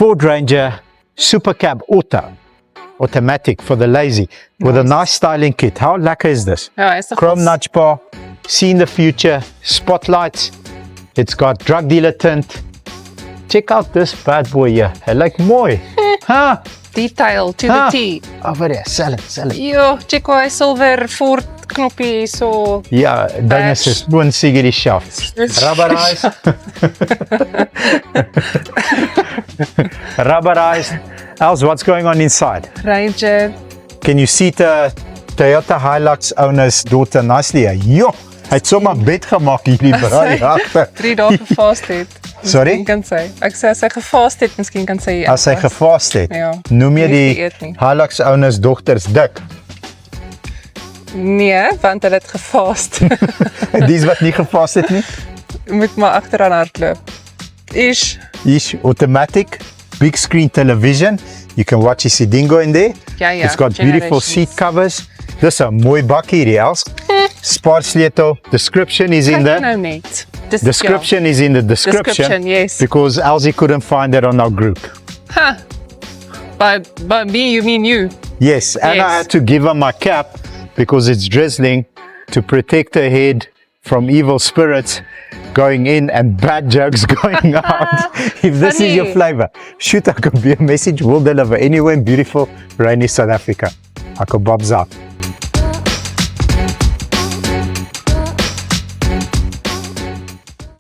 Ford Ranger Super Cab Auto, automatic for the lazy, with a nice styling kit. How lekker is this? Ja, is toch Chrome goed? nudge bar, see in the future, spotlights. It's got drug dealer tint. Check out this bad boy here. Hy lyk mooi. Huh? Detail to Huh? the T. Over there, sell it. Jo, check hoe hy silver Ford knoppie so. Ja, Dennis is gewoon seker die shaft. Rubberized. Rubberized. Els, what's going on inside? Ranger. Can you see the Toyota Hilux owner's daughter nicely? Jo, hy het sommer bed gemaak hierdie braai agter. 3 dae gefast het. Sorry? Miskien kan sy. Ek sê as sy gefast het, miskien kan sy. As hy gefast het, Ja. noem jy Nie die geëet nie. Hilux owner's dogters dik? Nee, want hulle het gefast. Dies wat nie gefast het nie? Moet maar agteraan hardloop. Ish. Is automatic, big screen television. You can watch Isidingo in there. Ja. It's got beautiful Generations. seat covers. Dis 'n mooi bakkie hierdie Els. Spaarsleutel. Description is in Kyk the nou net. description is in the description. Description, yes. Because Elsie couldn't find it on our group. Ha. By me, you mean you. Yes, and Yes. I had to give her my cap because it's drizzling to protect her head from evil spirits going in and bad jokes going out. If this is your Funny. flavor, shoot, I could be a message. We'll deliver anywhere in beautiful, rainy South Africa. I could Bob's out.